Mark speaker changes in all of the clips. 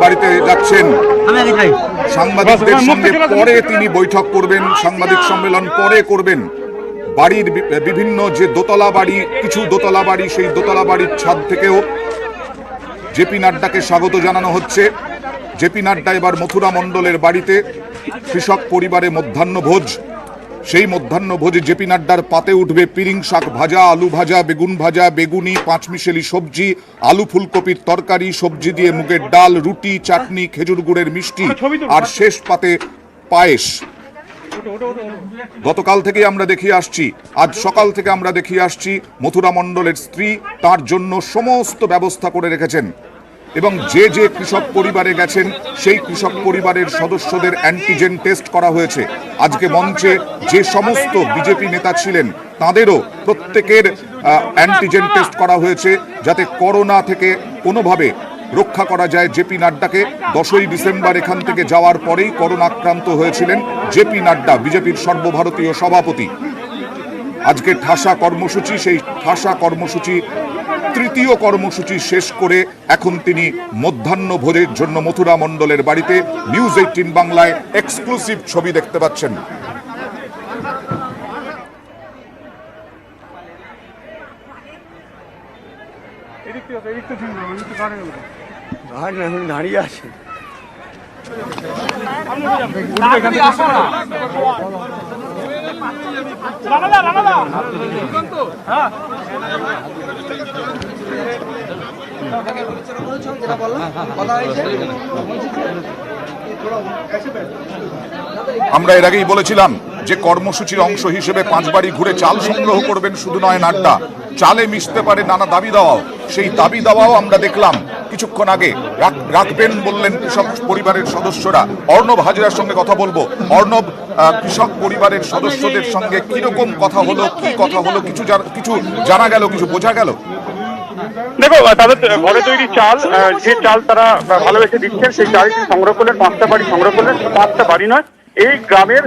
Speaker 1: বাড়িতে যাচ্ছেন, সাংবাদিকদের সঙ্গে পরে তিনি বৈঠক করবেন, সাংবাদিক সম্মেলন পরে করবেন। বাড়ির বিভিন্ন যে দোতলা বাড়ি, কিছু দোতলা বাড়ি, সেই দোতলা বাড়ির ছাদ থেকেও জেপি নাড্ডাকে স্বাগত জানানো হচ্ছে। জেপি নাড্ডা এবার মথুরা মণ্ডলের বাড়িতে, কৃষক পরিবারে মধ্যাহ্নভোজ। সেই মধ্যাহ্নভোজে জেপি নাড্ডার পাতে উঠবে পিরিং শাক ভাজা, আলু ভাজা, বেগুন ভাজা, বেগুনি, পাঁচমিশেলি সবজি, আলু ফুলকপির তরকারি, সবজি দিয়ে মুগের ডাল, রুটি, চাটনি, খেজুর গুড়ের মিষ্টি, আর শেষ পাতে পায়েস। গতকাল থেকে আমরা দেখিয়ে আসছি, আজ সকাল থেকে আমরা দেখিয়ে আসছি, মথুরা মণ্ডলের স্ত্রী তার জন্য সমস্ত ব্যবস্থা করে রেখেছেন। এবং যে যে কৃষক পরিবারে গেছেন সেই কৃষক পরিবারের সদস্যদের অ্যান্টিজেন টেস্ট করা হয়েছে। আজকে মঞ্চে যে সমস্ত বিজেপি নেতা ছিলেন তাদেরও প্রত্যেকের অ্যান্টিজেন টেস্ট করা হয়েছে, যাতে করোনা থেকে কোনোভাবে রক্ষা করা যায় জেপি নাড্ডাকে। 10ই ডিসেম্বর এখান থেকে যাওয়ার পরেই করোনা আক্রান্ত হয়েছিলেন জেপি নাড্ডা, বিজেপির সর্বভারতীয় সভাপতি। আজকে ঠাসা কর্মসূচি, সেই ঠাসা কর্মসূচি তৃতীয় কর্মসূচি শেষ করে এখন তিনি মধ্যাহ্নভোজের জন্য মথুরা মণ্ডলের বাড়িতে। নিউজ 18 বাংলায় এক্সক্লুসিভ ছবি দেখতে পাচ্ছেন।
Speaker 2: দাঁড়িয়ে আছে
Speaker 1: আমরা এর আগেই বলেছিলাম যে কর্মসূচির অংশ হিসেবে 5 বাড়ি ঘুরে চাল সংগ্রহ করবেন শুধু নয় নাড্ডা, চালে মিশতে পারে নানা দাবি দাওয়াও। সেই দাবি দাওয়াও আমরা দেখলাম কিছুক্ষণ আগে রাখবেন বললেন কৃষক পরিবারের সদস্যরা। অর্ণব হাজরার সঙ্গে কথা বলবো। অর্ণব, কৃষক পরিবারের সদস্যদের সঙ্গে কিরকম কথা হলো, কি কথা হলো, কিছু জানা গেল, কিছু বোঝা গেল?
Speaker 3: দেখো, তাদের ঘরে তৈরি চাল, যে চাল তারা ভালোবেসে দিচ্ছেন সেই চাল সংগ্রহ করলেন। 5টা বাড়ি সংগ্রহ করলেন, 5টা বাড়ি নয়, এই গ্রামের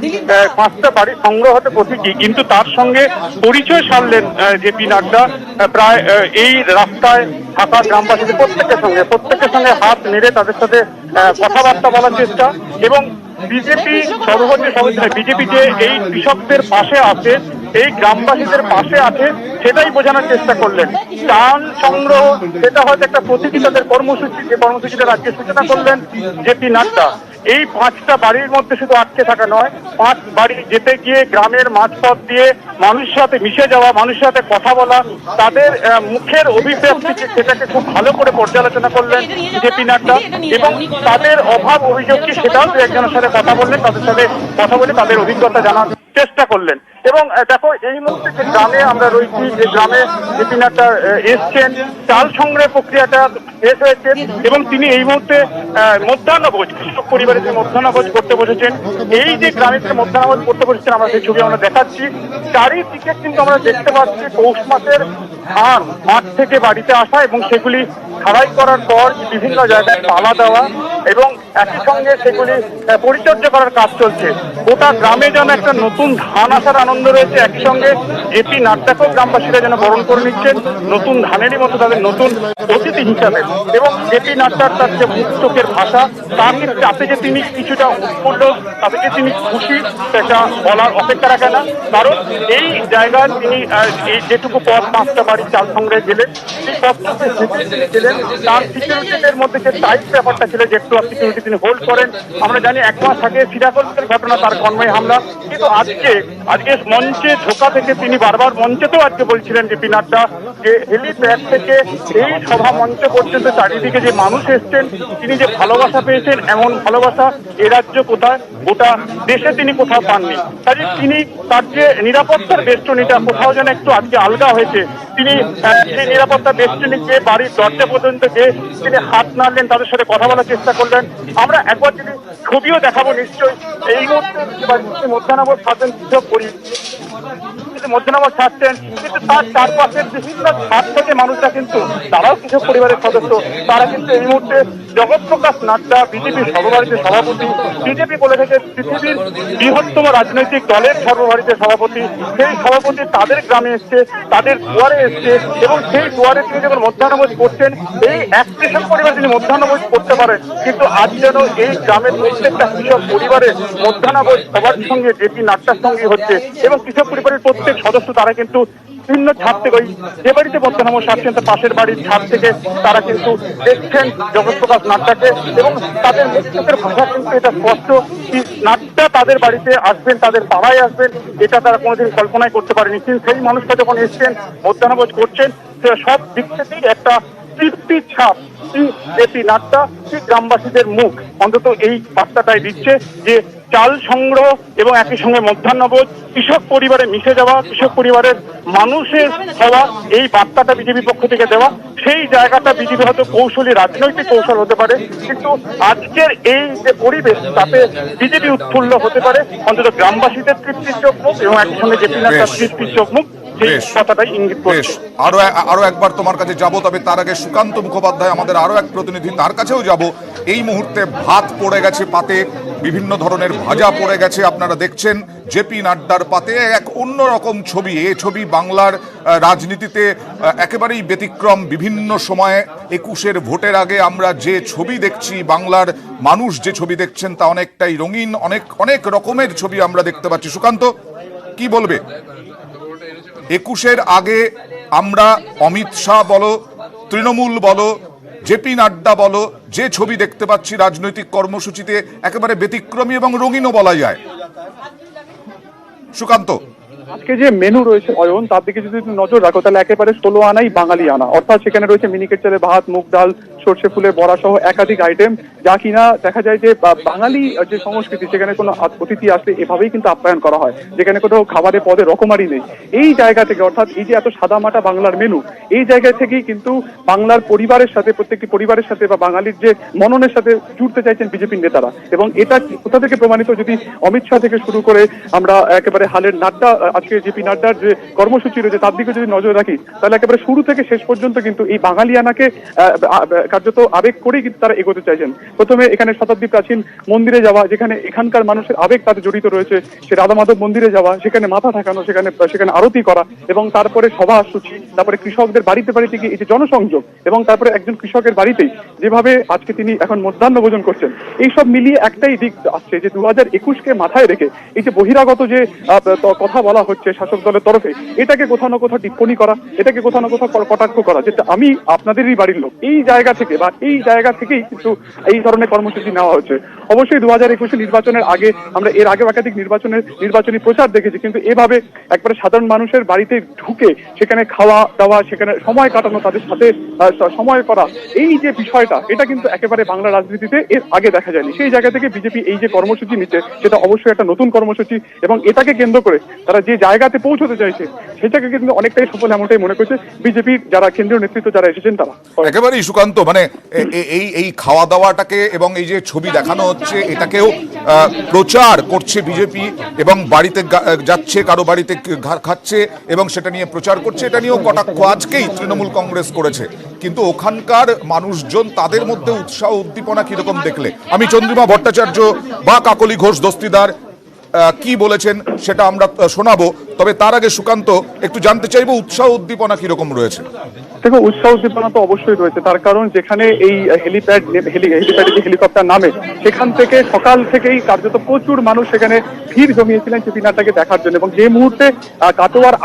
Speaker 3: 5টা বাড়ি সংগ্রহ হতে প্রতীকী। কিন্তু তার সঙ্গে পরিচয় সারলেন জেপি নাড্ডা প্রায় এই রাস্তায় থাকা গ্রামবাসীদের প্রত্যেকের সঙ্গে হাত নেড়ে তাদের সাথে কথাবার্তা বলার চেষ্টা। এবং বিজেপি বিজেপি যে এই কৃষকদের পাশে আছে, এই গ্রামবাসীদের পাশে আছে, সেটাই বোঝানোর চেষ্টা করলেন। ত্রাণ সংগ্রহ সেটা হয়তো একটা প্রতীকী তাদের কর্মসূচি, যে কর্মসূচিটা আজকে সূচনা করলেন জেপি নাড্ডা। এই 5টা বাড়ির মধ্যে শুধু আটকে থাকা নয়, 5 বাড়ি যেতে গিয়ে গ্রামের মাঝপথ দিয়ে মানুষের সাথে মিশে যাওয়া, মানুষের সাথে কথা বলা, তাদের মুখের অভিব্যক্তি সেটাকে খুব ভালো করে পর্যালোচনা করলেন জেপি নাড্ডা। এবং তাদের অভাব অভিযোগ কি সেটাও একজনের সাথে কথা বললেন, তাদের সাথে কথা বলে তাদের অভিজ্ঞতা জানার চেষ্টা করলেন। এবং দেখো, এই মুহূর্তে যে গ্রামে আমরা রয়েছি, যে গ্রামে জেপি নাড্ডা এসছেন, চাল সংগ্রহের প্রক্রিয়াটা শেষ হয়েছে এবং তিনি এই মুহূর্তে মধ্যাহ্নভোজ, কৃষক পরিবারের যে মধ্যাহ্নভোজ করতে বসেছেন, এই যে গ্রামে যে মধ্যাহ্নভোজ করতে বসেছেন আমরা সেই ছবি আমরা দেখাচ্ছি। চারিদিকে কিন্তু আমরা দেখতে পাচ্ছি পৌষ মাসের ধান মাঠ থেকে বাড়িতে আসা এবং সেগুলি ছাড়াই করার পর বিভিন্ন জায়গায় পালা দেওয়া এবং একই সঙ্গে সেগুলি পরিচর্যা করার কাজ চলছে। গোটা গ্রামে যেন একটা নতুন ধান আসার আনন্দ রয়েছে, একই সঙ্গে জেপি নাড্ডাকেও গ্রামবাসীরা যেন বরণ করে নিচ্ছেন নতুন ধানেরই মতো তাদের নতুন অতিথি হিসাবে। এবং জেপি নাড্ডার তার যে মুক্তকের ভাষা, তাতে যে তিনি কিছুটা উৎফুল্ল, তাতে যে তিনি খুশি, সেটা বলার অপেক্ষা রাখে না। কারণ এই জায়গায় তিনি এই যেটুকু পথ 5টা বাড়ি চাল সংগ্রহে গেলেন, সেই পথটাকে গেলেন, তার সিকিউরিটিদের মধ্যে যে টাইট ব্যাপারটা ছিল, যে একটু সিকিউরিটি তিনি হোল্ড করেন। আমরা জানি 1 মাস আগে সিরাকলের ঘটনা, তার কর্মে হামলা। কিন্তু আজকে মঞ্চে ঢোকা থেকে তিনি বারবার মঞ্চেতেও আজকে বলছিলেন জেপি নাড্ডা যে হেলিপ্যাড থেকে এই সভা মঞ্চ পর্যন্ত চারিদিকে যে মানুষ এসছেন, তিনি যে ভালোবাসা পেয়েছেন, এমন ভালোবাসা এ রাজ্য কোথায়, গোটা দেশে তিনি কোথাও পাননি। কাজে তিনি তার যে নিরাপত্তার বেষ্টনীটা কোথাও যেন একটু আজকে আলগা হয়েছে। তিনি সেই নিরাপত্তা বেষ্টনীকে বাড়ির দরজা পর্যন্ত গিয়ে তিনি হাত নাড়লেন, তাদের সাথে কথা বলার চেষ্টা করলেন। আমরা একবার যদি ছবিও দেখাবো নিশ্চয়ই। এই মুহূর্তে মধ্যাহ্নভোজ খাচ্ছেন কৃষক পরিবার। মধ্যনামত ছাড়ছেন, কিন্তু তার চারপাশের বিভিন্ন ছাদ থেকে মানুষরা কিন্তু তারাও কৃষক পরিবারের সদস্য, তারা কিন্তু এই মুহূর্তে জগৎপ্রকাশ নাড্ডা বিজেপির সর্বভারতীয় সভাপতি, বিজেপি বলে থেকে পৃথিবীর বৃহত্তম রাজনৈতিক দলের সর্বভারতীয় সভাপতি, সেই সভাপতি তাদের গ্রামে এসছে, তাদের দুয়ারে এসছে এবং সেই দুয়ারে তিনি যখন মধ্যাহ্নভোজ করছেন, এই এক কৃষক পরিবার তিনি মধ্যাহ্নভোজ করতে পারেন, কিন্তু আজ যেন এই গ্রামের প্রত্যেকটা কৃষক পরিবারের মধ্যাহ্নভোজ সবার সঙ্গে জেপি নাড্ডার সঙ্গে হচ্ছে এবং কৃষক পরিবারের প্রত্যেক সদস্য তারা কিন্তু বিভিন্ন ছাদ থেকে ওই যে বাড়িতে মধ্যাহ্নভোজ সারছেন তার পাশের বাড়ির ছাদ থেকে তারা কিন্তু দেখছেন জগৎপ্রকাশ নাড্ডাকে এবং তাদের মুখের ভাষা কিন্তু এটা স্পষ্ট, নাড্ডা তাদের বাড়িতে আসবেন, তাদের পাড়ায় আসবেন, এটা তারা কোনোদিন কল্পনাই করতে পারেনি। কিন্তু সেই মানুষটা যখন এসছেন মধ্যাহ্নভোজ করছেন, সব দিক থেকেই একটা তৃপ্তির ছাপ জেপি নাড্ডা গ্রামবাসীদের মুখ অন্তত এই বার্তাটাই দিচ্ছে যে চাল সংগ্রহ এবং একই সঙ্গে মধ্যাহ্নভোজ কৃষক পরিবারে মিশে যাওয়া, কৃষক পরিবারের মানুষের হওয়া, এই বার্তাটা বিজেপির পক্ষ থেকে দেওয়া। সেই জায়গাটা বিজেপি হয়তো কৌশলী রাজনৈতিক কৌশল হতে পারে, কিন্তু আজকের এই যে পরিবেশ তাতে বিজেপি উৎফুল্ল হতে পারে অন্তত গ্রামবাসীদের তৃপ্তির চোখ মুখ এবং একই সঙ্গে জেপি নাড্ডার তৃপ্তির চোখ মুখ কথাটাই ইঙ্গিত করছে।
Speaker 1: আরো একবার তোমার কাছে যাব, তবে তার আগে সুকান্ত মুখোপাধ্যায় আমাদের আরো এক প্রতিনিধি, তার কাছেও যাব। এই মুহূর্তে ভাত পড়ে গেছে পাতে, বিভিন্ন ধরনের ভাজা পড়ে গেছে, আপনারা দেখছেন জেপি নাড্ডার পাতে এক অন্যরকম ছবি। এই ছবি বাংলার রাজনীতিতে একেবারেই ব্যতিক্রম। বিভিন্ন সময়ে 21-এর ভোটের আগে আমরা যে ছবি দেখছি, বাংলার মানুষ যে ছবি দেখছেন তা অনেকটাই রঙিন, অনেক রকমের ছবি আমরা দেখতে পাচ্ছি। সুকান্ত, কি বলবে? 21-এর আগে আমরা অমিত শাহ বলো, তৃণমূল বলো, জেপি নাড্ডা বলো, যে ছবি দেখতে পাচ্ছি রাজনৈতিক কর্মসূচিতে একেবারে ব্যতিক্রমী এবং রঙিনও বলা যায়। সুকান্ত,
Speaker 2: আজকে যে মেনু রয়েছে অয়ন, তার দিকে যদি তুমি নজর রাখো তাহলে একেবারে 16 আনাই বাঙালি আনা, অর্থাৎ সেখানে রয়েছে মিনিকেট চালে ভাত, মুগ ডাল, সর্ষে ফুলের বড়া সহ একাধিক আইটেম, যা কিনা দেখা যায় যে বাঙালি যে সংস্কৃতি, সেখানে কোনো অতিথি আসলে এভাবেই কিন্তু আপ্যায়ন করা হয়, যেখানে কোনো খাবারের পদে রকমারি নেই। এই জায়গা থেকে, অর্থাৎ এই যে এত সাদামাটা বাংলার মেনু, এই জায়গা থেকেই কিন্তু বাংলার পরিবারের সাথে, প্রত্যেকটি পরিবারের সাথে বা বাঙালির যে মননের সাথে জুড়তে চাইছেন বিজেপির নেতারা। এবং এটা কোথা থেকে প্রমাণিত, যদি অমিত শাহ থেকে শুরু করে আমরা একেবারে হালের নাড্ডা, আজকে জেপি নাড্ডার যে কর্মসূচি রয়েছে তার দিকে যদি নজর রাখি, তাহলে একেবারে শুরু থেকে শেষ পর্যন্ত কিন্তু এই বাঙালিয়ানাকে কার্যত আবেগ করেই কিন্তু তারা এগোতে চাইছেন। প্রথমে এখানে শতাব্দী প্রাচীন মন্দিরে যাওয়া, যেখানে এখানকার মানুষের আবেগ তাতে জড়িত রয়েছে, সে রাধা মাধব মন্দিরে যাওয়া, সেখানে মাথা ঠাকানো, সেখানে আরতি করা, এবং তারপরে সভা সূচি, তারপরে কৃষকদের বাড়িতে বাড়িতে গিয়ে এই যে জনসংযোগ, এবং তারপরে একজন কৃষকের বাড়িতেই যেভাবে আজকে তিনি এখন মধ্যাহ্ন ভোজন করছেন, এইসব মিলিয়ে একটাই দিক আসছে যে 2021-কে মাথায় রেখে এই যে বহিরাগত যে কথা বলা হচ্ছে শাসক দলের তরফে, এটাকে কোথাও না কোথাও টিপ্পণী করা, এটাকে কোথাও না কোথাও কটাক্ষ করা, যেটা আমি আপনাদেরই বাড়ির লোক, এই জায়গা থেকে বা এই জায়গা থেকেই কিন্তু এই ধরনের কর্মসূচি নেওয়া হচ্ছে। অবশ্যই 2021 নির্বাচনের আগে আমরা এর আগে একাধিক নির্বাচনী প্রচার দেখেছি, কিন্তু এভাবে একবারে সাধারণ মানুষের বাড়িতে ঢুকে সেখানে খাওয়া দাওয়া, সেখানে সময় কাটানো, তাদের সাথে সময় করা, এই যে বিষয়টা, এটা কিন্তু একেবারে বাংলা রাজনীতিতে এর আগে দেখা যায়নি। সেই জায়গা থেকে বিজেপি এই যে কর্মসূচি নিচ্ছে, সেটা অবশ্যই একটা নতুন কর্মসূচি, এবং এটাকে কেন্দ্র করে তারা যে জায়গাতে পৌঁছতে চাইছে সেটাকে কিন্তু অনেকটাই সফল, এমনটাই মনে করছে বিজেপির যারা কেন্দ্রীয় নেতৃত্ব যারা এসেছেন তারা।
Speaker 1: একেবারেই সুকান্ত, মানে এই খাওয়া দাওয়াটাকে এবং এই যে ছবি দেখানো হচ্ছে এটাকেও প্রচার করছে বিজেপি, এবং বাড়িতে যাচ্ছে, কারো বাড়িতে খাচ্ছে এবং সেটা নিয়ে প্রচার করছে। এটা নিয়েও কটাক্ষ আজকেই তৃণমূল কংগ্রেস করেছে, কিন্তু ওখানকার মানুষজন, তাদের মধ্যে উৎসাহ উদ্দীপনা কিরকম দেখলে? আমি চন্দ্রিমা ভট্টাচার্য বা কাকলি ঘোষ দস্তিদার কি বলেছেন সেটা আমরা শোনাবো, তবে তার আগে সুকান্ত একটু জানতে চাইবো উৎসাহ উদ্দীপনা কিরকম রয়েছে।
Speaker 2: দেখো, উৎসাহ উদ্দীপনা তো অবশ্যই রয়েছে, তার কারণ যেখানে এই হেলিপ্যাডে হেলিকপ্টার নামে, সেখান থেকে সকাল থেকেই কার্যত প্রচুর মানুষ সেখানে ভিড় জমিয়েছিলেন জেপি নাড্ডাকে দেখার জন্য। এবং যে মুহূর্তে কাটোয়ার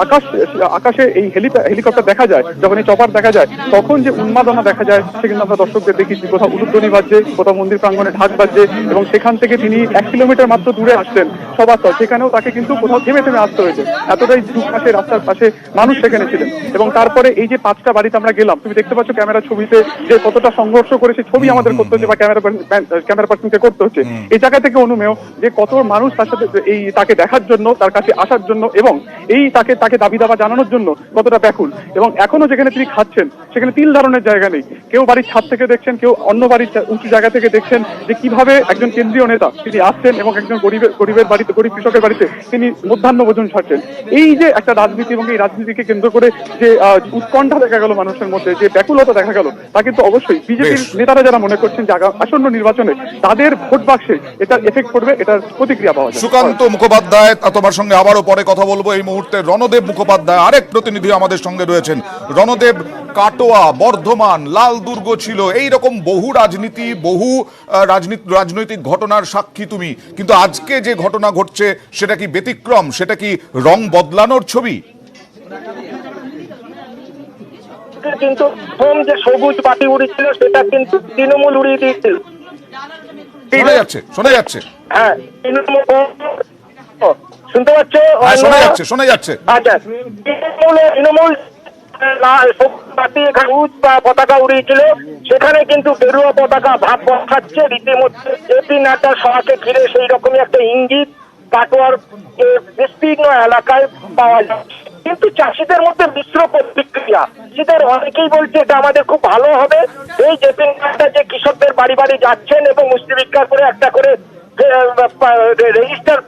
Speaker 2: আকাশে এই হেলিকপ্টার দেখা যায়, যখন এই চপার দেখা যায়, তখন যে উন্মাদনা দেখা যায় সে কিন্তু আমরা দর্শকদের দেখেছি, কোথাও উলুধ্বনি বাজছে, কোথাও মন্দির প্রাঙ্গণে ঢাক বাজছে, এবং সেখান থেকে তিনি 1 কিলোমিটার মাত্র দূরে আসছেন সভাস্থল, সেখানেও তাকে কিন্তু কোথাও থেমে আসতে হয়েছে, এতটাই দুপাশে রাস্তার পাশে মানুষ সেখানে ছিলেন। এবং তারপরে এই যে 5টা বাড়ি বাড়িতে আমরা গেলাম, তুমি দেখতে পাচ্ছ ক্যামেরা ছবিতে যে কতটা সংঘর্ষ করেছে ছবি আমাদের করতে হচ্ছে বা ক্যামেরা পার্সনকে করতে হচ্ছে। এই জায়গা থেকে অনুমেয় যে কত মানুষ তার সাথে এই তাকে দেখার জন্য, তার কাছে আসার জন্য এবং এই তাকে দাবি দাবা জানানোর জন্য কতটা ব্যাকুল। এবং এখনো যেখানে তিনি খাচ্ছেন সেখানে তিল ধারণের জায়গা নেই। কেউ বাড়ির ছাদ থেকে দেখছেন, কেউ অন্য বাড়ির উঁচু জায়গা থেকে দেখছেন যে কিভাবে একজন কেন্দ্রীয় নেতা তিনি আসছেন এবং একজন গরিবের বাড়িতে, গরিব কৃষকের বাড়িতে তিনি মধ্যাহ্ন ভোজন ছাড়ছেন। এই যে একটা রাজনীতি এবং এই রাজনীতিকে কেন্দ্র করে যে উৎকণ্ঠা দেখা গেল মানুষের মধ্যে, যে ব্যাকুলতা দেখা গেল, তা কিন্তু অবশ্যই বিজেপির নেতারা যারা মনে করছেন যে আসন্ন নির্বাচনে তাদের ভোট বাক্সে এটা এফেক্ট করবে, এটার প্রতিক্রিয়া পাওয়া যায়।
Speaker 1: সুকান্ত মুখোপাধ্যায়, তোমার সঙ্গে আবারও পরে কথা বলবো। এই মুহূর্তে রণদেব মুখোপাধ্যায় আরেক প্রতিনিধি আমাদের সঙ্গে রয়েছেন। রণদেব, কাটোয়া, বর্ধমান, লাল দুর্গ ছিল, এই রকম বহু রাজনীতি, বহু রাজনৈতিক ঘটনার সাক্ষী তুমি, কিন্তু আজকে যে ঘটনা ঘটছে সেটা কি ব্যতিক্রম? সেটা কি রং বদলানোর ছবি?
Speaker 4: কিন্তু প্রথম যে সবুজ বাতি উড়িয়েছিল সেটা কিন্তু তৃণমূল উড়িয়ে দিয়েছিল।
Speaker 1: শোনা যাচ্ছে।
Speaker 4: হ্যাঁ, তৃণমূল শুনতে পাচ্ছ?
Speaker 1: শোনা যাচ্ছে।
Speaker 4: আচ্ছা, তৃণমূল বাতি পতাকা উড়িয়েছিল, সেখানে কিন্তু গেরুয়া পতাকা ভাব বসাচ্ছে রীতিমধ্যে। জেপি নাড্ডার সভাকে ঘিরে সেই রকমই একটা ইঙ্গিত কাটোয়ার বিস্তীর্ণ এলাকায় পাওয়া যাচ্ছে। কিন্তু চাষিদের মধ্যে মিশ্র প্রতিক্রিয়া। চাষিদের অনেকেই বলছে এটা আমাদের খুব ভালো হবে। এই জেপি নাড্ডা যে কৃষকদের বাড়ি বাড়ি যাচ্ছেন এবং মুষ্টি ভিক্ষা করে একটা করে রেজিস্টার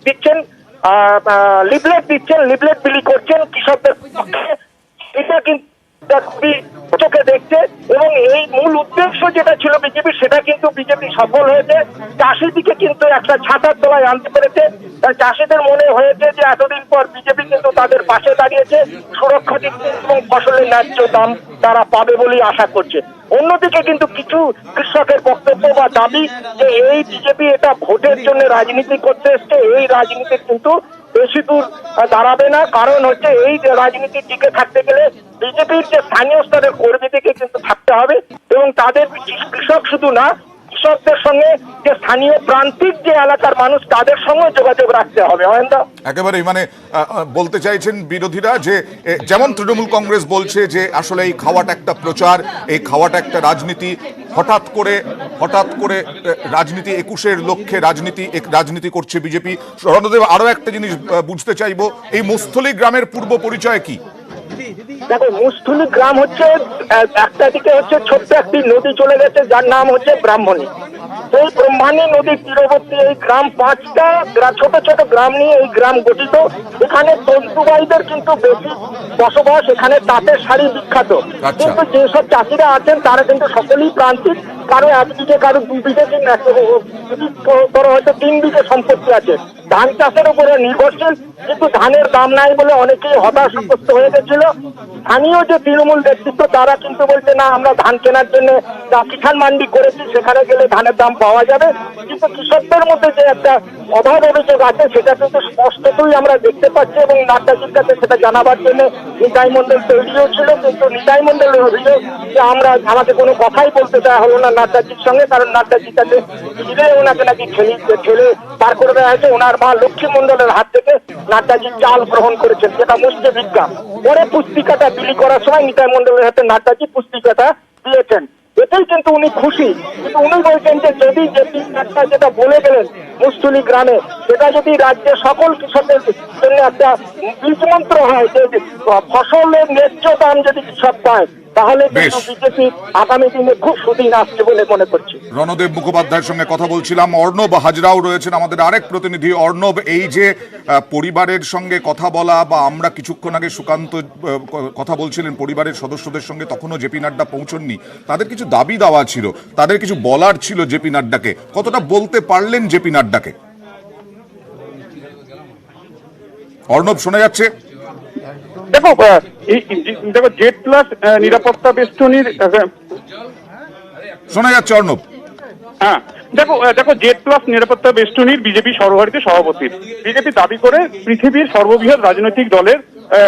Speaker 4: দিচ্ছেন, লিফলেট দিচ্ছেন, লিফলেট বিলি করছেন কৃষকদের পক্ষে, এটা কিন্তু খুবই চোখে দেখছে। এবং এই মূল উদ্দেশ্য যেটা ছিল বিজেপি, সেটা কিন্তু বিজেপি সফল হয়েছে। চাষিদিকে কিন্তু একটা ছাতার তলায় আনতে পেরেছে। চাষিদের মনে হয়েছে যে এতদিন পর বিজেপি কিন্তু তাদের পাশে দাঁড়িয়েছে, সুরক্ষা দিচ্ছে এবং ফসলের ন্যায্য দাম তারা পাবে বলেই আশা করছে। অন্যদিকে কিন্তু কিছু কৃষকের বক্তব্য বা দাবি যে এই বিজেপি এটা ভোটের জন্য রাজনীতি করতে এসছে, এই রাজনীতি কিন্তু বেশি দূর দাঁড়াবে না। কারণ হচ্ছে এই রাজনীতির দিকে থাকতে গেলে বিজেপির যে স্থানীয় স্তরের কর্মীদেরকে কিন্তু থাকতে হবে এবং তাদের কৃষক শুধু না, কৃষকদের সঙ্গে যে স্থানীয় প্রান্তিক যে এলাকার মানুষ তাদের সঙ্গে যোগাযোগ রাখতে হবে।
Speaker 1: একেবারেই, মানে বলতে চাইছেন বিরোধীরা যে যেমন তৃণমূল কংগ্রেস বলছে যে আসলে এই খাওয়াটা একটা প্রচার, এই খাওয়াটা একটা রাজনীতি, হঠাৎ করে রাজনীতি 21-এর লক্ষ্যে রাজনীতি করছে বিজেপি। রণদেব, আরো একটা জিনিস বুঝতে চাইবো, এই মুস্থলী গ্রামের পূর্ব পরিচয় কি?
Speaker 4: দেখো, মুস্থলী গ্রাম হচ্ছে একটা দিকে হচ্ছে ছোট্ট একটি নদী চলে গেছে যার নাম হচ্ছে ব্রাহ্মণী। এই ব্রহ্মাণী নদীর তীরবর্তী এই গ্রাম 5টা ছোট ছোট গ্রাম নিয়ে এই গ্রাম গঠিত। এখানে তন্তুবাইদের কিন্তু বেশি বসবাস, এখানে তাঁতের শাড়ি বিখ্যাত। কিন্তু যেসব চাষিরা আছেন তারা কিন্তু সকলেই প্রান্তিক, কারো 1 বিঘে, কারো 2 বিঘে, হয়তো 3 বিঘে সম্পত্তি আছে। ধান চাষের উপরে নির্ভরশীল, কিন্তু ধানের দাম নাই বলে অনেকেই হতাশাগ্রস্ত হয়ে গেছিল। স্থানীয় যে তৃণমূল নেতৃত্ব তারা কিন্তু বলছে না, আমরা ধান কেনার জন্য কিষাণ মান্ডি করেছি, সেখানে গেলে ধানের দাম পাওয়া যাবে। কিন্তু কৃষকদের মধ্যে যে একটা অভাব অভিযোগ আছে সেটা কিন্তু স্পষ্টতই আমরা দেখতে পাচ্ছি এবং নাড্ডাজির কাছে সেটা জানাবার জন্য নিতাই মণ্ডল তৈরিও ছিল। কিন্তু নিতাই মণ্ডলের অভিযোগ যে আমাকে কোনো কথাই বলতে দেওয়া হলো না নাড্ডাজির সঙ্গে, কারণ নাড্ডাজির কাছে ফিরে ওনাকে নাকি ঠেলে পার করে দেওয়া হয়েছে। ওনার মা লক্ষ্মী মণ্ডলের হাত থেকে নাড্ডাজি চাল গ্রহণ করেছেন, যেটা মুষ্টি ভিক্ষা। পরে পুস্তিকাটা বিলি করার সময় নিতাই মণ্ডলের হাতে নাড্ডাজি পুস্তিকাটা দিয়েছেন। এটাই কিন্তু উনি খুশি। কিন্তু উনি বলছেন যে যদি যেটা বলে গেলেন মুস্থলী গ্রামে, সেটা যদি রাজ্যের সকল কৃষকের জন্য একটা বীজ মন্ত্র হয় যে ফসলের ন্যায্য দাম যদি কৃষক পায়, তাহলে কিন্তু বিজেপি আগামী দিনে খুব সুদিন আসছে বলে মনে করছি।
Speaker 1: রণদেব মুখোপাধ্যায়ের সঙ্গে কথা বলছিলাম। অর্ণব হাজরাও রয়েছেন আমাদের আরেক প্রতিনিধি। অর্ণব, এই যে পরিবারের সঙ্গে কথা বলা, বা আমরা কিছুক্ষণ আগে সুকান্ত কথা বলছিলেন পরিবারের সদস্যদের সঙ্গে, তখনও জেপি নাড্ডা পৌঁছননি, তাদের কিছু দাবি দাওয়া ছিল, তাদের কিছু বলার ছিল জেপি নাড্ডাকে, কতটা বলতে পারলেন জেপি নাড্ডাকে? অর্ণব, শোনা যাচ্ছে?
Speaker 2: দেখো, জেড প্লাস নিরাপত্তা বেষ্টনীর
Speaker 1: শোনা যাচ্ছে অর্ণব?
Speaker 2: হ্যাঁ, দেখো জেড প্লাস নিরাপত্তা বেষ্টনীর বিজেপি সর্বভারতীয় সভাপতি। বিজেপি দাবি করে পৃথিবীর সর্ববৃহৎ রাজনৈতিক দলের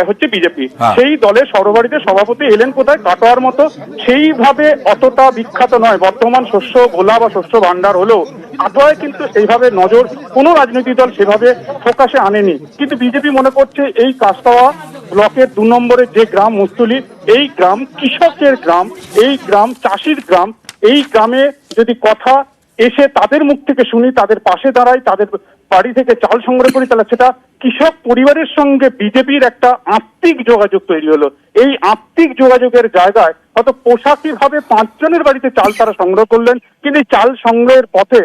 Speaker 3: হচ্ছে বিজেপি।
Speaker 1: হ্যাঁ।
Speaker 3: সেই দলের সর্বভারতীয় সভাপতি এলেন কোথায়, কাটোয়ার মতো সেইভাবে অতটা বিখ্যাত নয় বর্তমান শস্য গোলা বা শস্য ভান্ডার হলেও কাটোয়ায় কিন্তু সেইভাবে নজর কোনো রাজনৈতিক দল সেভাবে ফোকাসে আনেনি। কিন্তু বিজেপি মনে করছে এই কাস্তাওয়া ব্লকের 2 নম্বরের যে গ্রাম মুস্তুলি, এই গ্রাম কৃষকের গ্রাম, এই গ্রাম চাষির গ্রাম, এই গ্রামে যদি কথা এসে তাদের মুখ থেকে শুনি, তাদের পাশে দাঁড়াই, তাদের বাড়ি থেকে চাল সংগ্রহ করি, তাহলে সেটা কৃষক পরিবারের সঙ্গে বিজেপির একটা আত্মিক যোগাযোগ তৈরি হলো। এই আত্মিক যোগাযোগের জায়গায় হয়তো পোশাকি ভাবে 5 জনের বাড়িতে চাল তারা সংগ্রহ করলেন, কিন্তু এই চাল সংগ্রহের পথে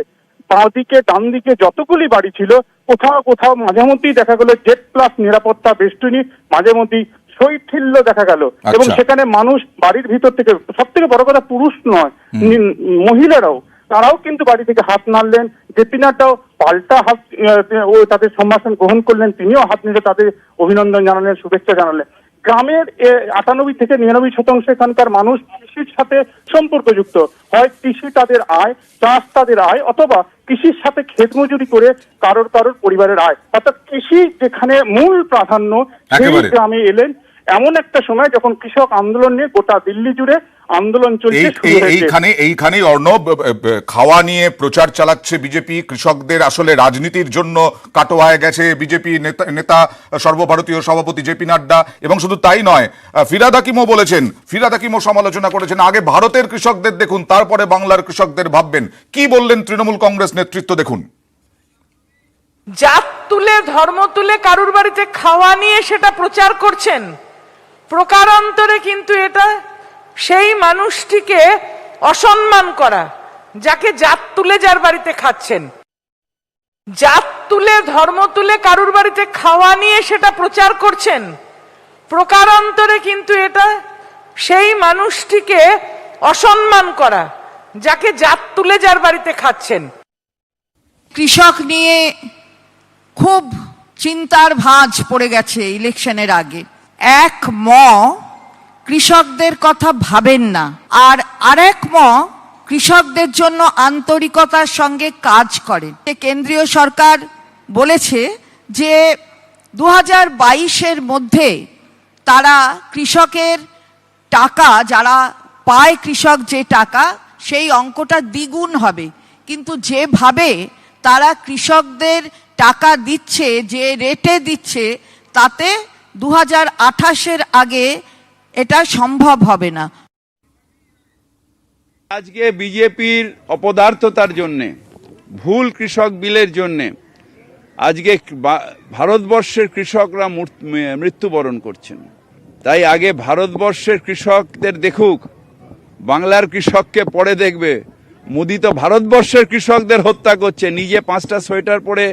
Speaker 3: বাঁ দিকে ডান দিকে যতগুলি বাড়ি ছিল কোথাও কোথাও মাঝে মধ্যেই দেখা গেল জেড প্লাস নিরাপত্তা বেষ্টনী, মাঝে মধ্যেই শৈথিল্য দেখা গেল। এবং সেখানে মানুষ বাড়ির ভিতর থেকে, সব থেকে বড় কথা পুরুষ নয়, মহিলারাও তারাও কিন্তু বাড়ি থেকে হাত নাড়লেন। জেপি নাড্ডাও পাল্টা হাত ও তাদের সম্ভাষণ গ্রহণ করলেন, তিনিও হাত নিয়ে তাদের অভিনন্দন জানালেন, শুভেচ্ছা জানালেন। গ্রামের 98 থেকে 99% এখানকার মানুষ কৃষির সাথে সম্পর্কযুক্ত, হয় কৃষি তাদের আয়, চাষ তাদের আয়, অথবা কৃষির সাথে ক্ষেত মজুরি করে কারোর পরিবারের আয়, অর্থাৎ কৃষি যেখানে মূল প্রাধান্য, সেই গ্রামে এলেন এমন একটা সময় যখন কৃষক আন্দোলন নিয়ে গোটা দিল্লি জুড়ে আন্দোলন চলছে।
Speaker 1: এইখানেই অর্ণব, খাওয়া নিয়ে প্রচার চালাচ্ছে বিজেপি, কৃষকদের আসলে রাজনীতির জন্য কাটোয়ায় গেছে বিজেপি নেতা সর্বভারতীয় সভাপতি জেপি নাড্ডা। এবং শুধু তাই নয়, ফিরহাদ হাকিমও বলেছেন, ফিরহাদ হাকিমও সমালোচনা করেছেন, আগে ভারতের কৃষকদের দেখুন, তারপরে বাংলার কৃষকদের ভাববেন। কি বললেন তৃণমূল কংগ্রেস নেতৃত্ব, দেখুন।
Speaker 5: জাত তুলে ধর্ম তুলে কারুর বাড়িতে খাওয়া নিয়ে সেটা প্রচার করছেন, প্রকারান্তরে কিন্তু এটা সেই মানুষটিকে অসম্মান করা যাকে জাত তুলে যার বাড়িতে খাচ্ছেন। জাত তুলে ধর্ম তুলে কারুর বাড়িতে খাওয়া নিয়ে সেটা প্রচার করছেন, প্রকারান্তরে কিন্তু এটা সেই মানুষটিকে অসম্মান করা যাকে জাত তুলে যার বাড়িতে খাচ্ছেন।
Speaker 6: কৃষক নিয়ে খুব চিন্তার ভাঁজ পড়ে গেছে ইলেকশনের আগে। এক কৃষকদের কথা ভাবেন না, আর আরেক কৃষকদের জন্য আন্তরিকতার সঙ্গে কাজ করেন। কেন্দ্রীয় সরকার বলেছে যে 2022-এর মধ্যে তারা কৃষকের টাকা, যারা পায় কৃষক যে টাকা, সেই অঙ্কটা দ্বিগুণ হবে। কিন্তু যেভাবে তারা কৃষকদের টাকা দিচ্ছে, যে রেটে দিচ্ছে, তাতে 2028-এর আগে এটা সম্ভব হবে না।
Speaker 7: আজকে বিজেপির অপদার্থতার জন্যে, ভুল কৃষক বিলের জন্যে আজকে ভারতবর্ষের কৃষকরা মৃত্যুবরণ করছেন। তাই আগে ভারতবর্ষের কৃষকদের দেখুক, বাংলার কৃষককে পরে দেখবে। মোদি তো ভারতবর্ষের কৃষকদের হত্যা করছে, নিজে 5টা সোয়েটার পরে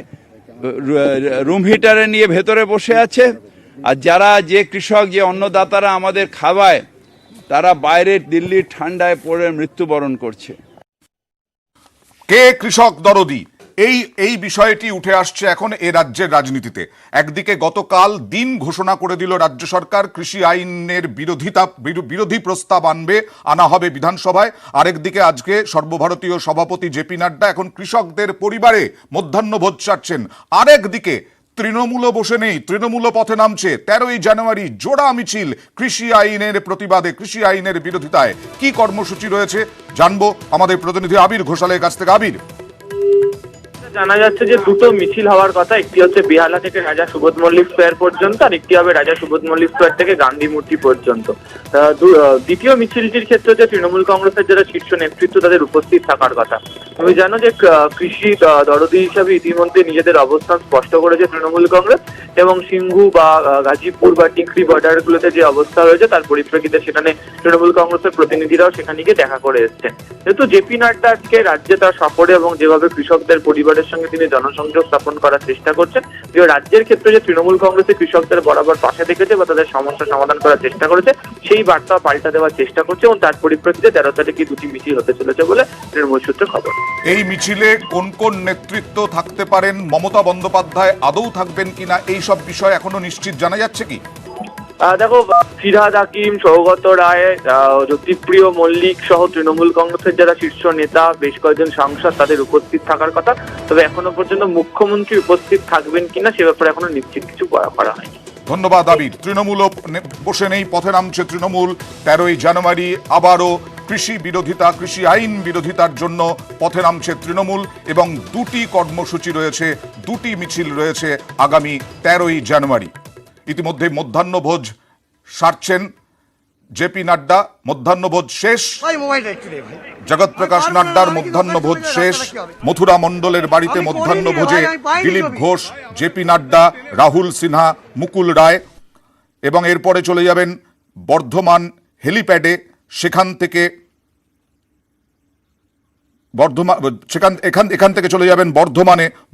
Speaker 7: রুম হিটারে নিয়ে ভেতরে বসে আছে, আর যারা যে কৃষক, যে অন্নদাতারা আমাদের খাওয়ায়, তারা বাইরের দিল্লির ঠান্ডায় পড়ে মৃত্যুবরণ করছে।
Speaker 1: কে কৃষক দরদি, এই বিষয়টি উঠে আসছে এখন এ রাজ্যের রাজনীতিতে। একদিকে গতকাল দিন ঘোষণা করে দিল রাজ্য সরকার, কৃষি আইনের বিরোধী প্রস্তাব আনা হবে বিধানসভায়। আরেকদিকে আজকে সর্বভারতীয় সভাপতি জেপি নাড্ডা এখন কৃষকদের পরিবারে মধ্যাহ্নভোজ চাচ্ছেন। আরেকদিকে তৃণমূলও বসে নেই, তৃণমূল পথে নামছে। 13ই জানুয়ারি জোড়া মিছিল কৃষি আইনের প্রতিবাদে, কৃষি আইনের বিরোধিতায়। কি কর্মসূচি রয়েছে জানবো আমাদের প্রতিনিধি আবির ঘোষালের কাছ থেকে। আবির,
Speaker 8: জানা যাচ্ছে যে দুটো মিছিল হওয়ার কথা, একটি হচ্ছে বেহালা থেকে রাজা সুবোধ মল্লিক স্কোয়ার পর্যন্ত, আর একটি হবে রাজা সুবোধ মল্লিক স্কোয়ার থেকে গান্ধী মূর্তি পর্যন্ত। দ্বিতীয় মিছিলটির ক্ষেত্রে হচ্ছে তৃণমূল কংগ্রেসের যারা শীর্ষ নেতৃত্ব তাদের উপস্থিত থাকার কথা। তুমি জানো যে কৃষি দরদি হিসাবে ইতিমধ্যে নিজেদের অবস্থান স্পষ্ট করেছে তৃণমূল কংগ্রেস, এবং সিংহু বা গাজীপুর বা টিকরি বর্ডারগুলোতে যে অবস্থা রয়েছে তার পরিপ্রেক্ষিতে সেখানে তৃণমূল কংগ্রেসের প্রতিনিধিরাও সেখানে গিয়ে দেখা করে এসছেন। যেহেতু জেপি নাড্ডা আজকে রাজ্যে তার সফরে এবং যেভাবে কৃষকদের পরিবারের সঙ্গে তিনি জনসংযোগ স্থাপন করার চেষ্টা করছেন, যে রাজ্যের ক্ষেত্রে যে তৃণমূল কংগ্রেসের কৃষকদের বরাবর পাশে থেকেছে বা তাদের সমস্যা সমাধান করার চেষ্টা করেছে, সেই বার্তা পাল্টা দেওয়ার চেষ্টা করছে, এবং তার পরিপ্রেক্ষিতে 13 তারিখে দুটি মিছিল হতে চলেছে বলে তৃণমূল সূত্রে খবর।
Speaker 1: এই মিছিলে কোন কোন নেতৃত্ব থাকতে পারেন, মমতা বন্দ্যোপাধ্যায় আদৌ থাকবেন কিনা, এই সব বিষয় এখনো নিশ্চিত জানা যাচ্ছে কি?
Speaker 8: দেখো, ফিরহাদ হাকিম, সৌগত রায়, জ্যোতিপ্রিয় মল্লিক সহ তৃণমূল কংগ্রেসের যারা শীর্ষ নেতা, বেশ কয়েকজন সাংসদ, তাদের উপস্থিত থাকার কথা। তবে এখনো পর্যন্ত মুখ্যমন্ত্রী উপস্থিত থাকবেন কিনা সে ব্যাপারে এখনো নিশ্চিত কিছু করা হয়নি।
Speaker 1: ধন্যবাদ আবির। তৃণমূলও বসে নেই, পথে নামছে তৃণমূল। 13ই জানুয়ারি আবারও কৃষি বিরোধিতা, কৃষি আইন বিরোধিতার জন্য পথে নামছে তৃণমূল এবং দুটি কর্মসূচি রয়েছে, দুটি মিছিল রয়েছে আগামী 13ই জানুয়ারি। ইতিমধ্যে মধ্যাহ্নভোজ সারছেন জেপি নাড্ডা, মধ্যাহ্নভোজ শেষ। জগৎ প্রকাশ নাড্ডার মধ্যাহ্নভোজ শেষ। মথুরা মণ্ডলের বাড়িতে মধ্যাহ্নভোজে দিলীপ ঘোষ, জেপি নাড্ডা, রাহুল সিনহা, মুকুল রায় এবং এরপরে চলে যাবেন বর্ধমান হেলিপ্যাডে। সেখান থেকে এখান থেকে চলে যাবেন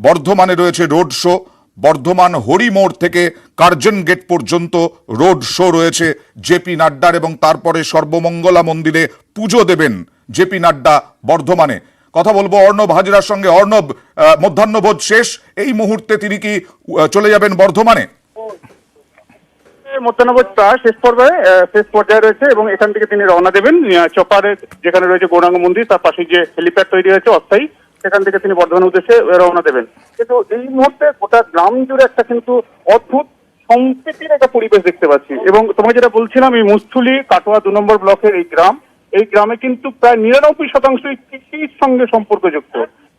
Speaker 1: বর্ধমানে রয়েছে রোড শো। বর্ধমান হরিমোড় থেকে কার্জন গেট পর্যন্ত রোড শো রয়েছে জেপি নাড্ডার এবং তারপরে সর্বমঙ্গলা মন্দিরে পুজো দেবেন জেপি নাড্ডা বর্ধমানে। কথা বলবো অর্ণব হাজরার সঙ্গে। অর্ণব, মধ্যাহ্নভোজ শেষ, এই মুহূর্তে তিনি কি চলে যাবেন বর্ধমানে?
Speaker 3: মধ্যাহ্নভোজ প্রায় শেষ পর্যায়ে রয়েছে এবং এখান থেকে তিনি রওনা দেবেন চপারে, যেখানে রয়েছে গৌরাঙ্গ মন্দির, তার পাশে যে হেলিপ্যাড তৈরি হয়েছে অস্থায়ী, সেখান থেকে তিনি বর্ধমানের উদ্দেশ্যে রওনা দেবেন। কিন্তু এই মুহূর্তে গোটা গ্রাম জুড়ে একটা কিন্তু অদ্ভুত সম্প্রীতির একটা পরিবেশ দেখতে পাচ্ছি। এবং তোমাকে যেটা বলছিলাম, এই মুস্থুলি কাটোয়া 2 নম্বর ব্লকের এই গ্রামে কিন্তু প্রায় 99% কৃষির সঙ্গে সম্পর্কযুক্ত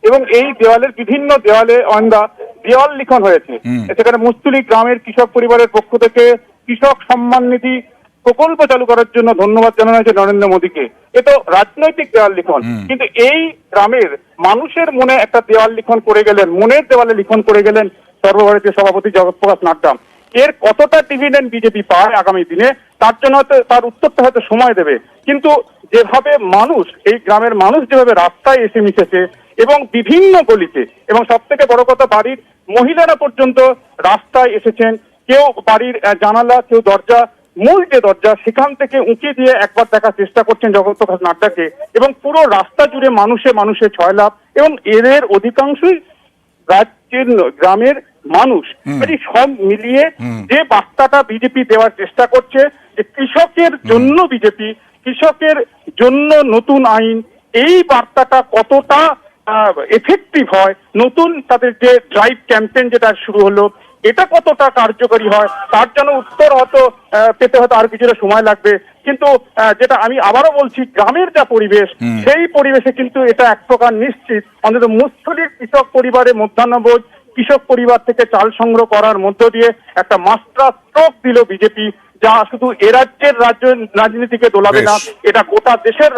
Speaker 3: এবং এই দেওয়ালের বিভিন্ন দেওয়ালে দেওয়াল লিখন হয়েছে। সেখানে মুস্থুলি গ্রামের কৃষক পরিবারের পক্ষ থেকে কৃষক সম্মান নিধি প্রকল্প চালু করার জন্য ধন্যবাদ জানানো হয়েছে নরেন্দ্র মোদীকে। এ তো রাজনৈতিক দেওয়াল লিখন, কিন্তু এই গ্রামের মানুষের মনে একটা দেওয়াল লিখন করে গেলেন, মনের দেওয়ালে লিখন করে গেলেন সর্বভারতীয় সভাপতি জগৎ প্রকাশ নাড্ডা। এর কতটা ডিভিডেন্ড বিজেপি পায় আগামী দিনে তার জন্য হয়তো তার উত্তরটা হয়তো সময় দেবে, কিন্তু যেভাবে মানুষ, এই গ্রামের মানুষ যেভাবে রাস্তায় এসে মিশেছে এবং বিভিন্ন গলিতে, এবং সব থেকে বড় কথা বাড়ির মহিলারা পর্যন্ত রাস্তায় এসেছেন, কেউ বাড়ির জানালা, কেউ দরজা, মূল যে দরজা সেখান থেকে উঁকি দিয়ে একবার দেখার চেষ্টা করছেন জগৎ প্রকাশ নাড্ডাকে, এবং পুরো রাস্তা জুড়ে মানুষে ছয়লাভ এবং এদের অধিকাংশই রাজ্যের গ্রামের মানুষ। এই সব মিলিয়ে যে বার্তাটা বিজেপি দেওয়ার চেষ্টা করছে যে কৃষকের জন্য বিজেপি, কৃষকের জন্য নতুন আইন, এই বার্তাটা কতটা এফেক্টিভ হয়, নতুন তাদের যে ড্রাইভ ক্যাম্পেইন যেটা শুরু হলো, এটা কতটা কার্যকরী হয় তার জন্য উত্তর হয়তো পেতে হয়তো আর কিছুটা সময় লাগবে। কিন্তু যেটা আমি আবারও বলছি, গ্রামের যা পরিবেশ, সেই পরিবেশে কিন্তু এটা এক প্রকার নিশ্চিত, অন্তত মুস্থলির কৃষক পরিবারে মধ্যাহ্নভোজ, কৃষক পরিবার থেকে চাল সংগ্রহ করার মধ্য দিয়ে একটা মাস্টার স্ট্রোক দিল বিজেপি, যা শুধু এ রাজ্যের রাজনীতিকে দোলাবে না, এটা গোটা দেশের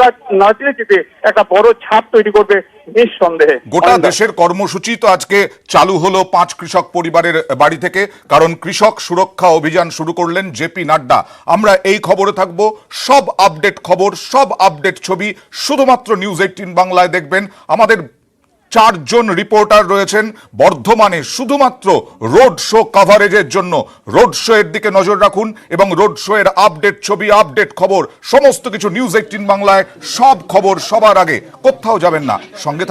Speaker 3: রাজনীতিতে একটা বড় ছাপ তৈরি করবে নিঃসন্দেহে।
Speaker 1: গোটা দেশের কর্মসূচি তো আজকে চালু হলো 5 কৃষক পরিবারের বাড়ি থেকে, কারণ কৃষক সুরক্ষা অভিযান শুরু করলেন জেপি নাড্ডা। আমরা এই খবরে থাকবো, সব আপডেট খবর, সব আপডেট ছবি শুধুমাত্র নিউজ 18 বাংলায় দেখবেন। আমাদের 4 জন রিপোর্টার রয়েছেন বর্ধমানে শুধুমাত্র রোড শো কভারেজের জন্য। রোড শো এর দিকে নজর রাখুন এবং রোড শো এর আপডেট ছবি, আপডেট খবর সমস্ত কিছু নিউজ 18 বাংলায়, সব খবর সবার আগে, কোথাও যাবেন না, সঙ্গে থাকুন।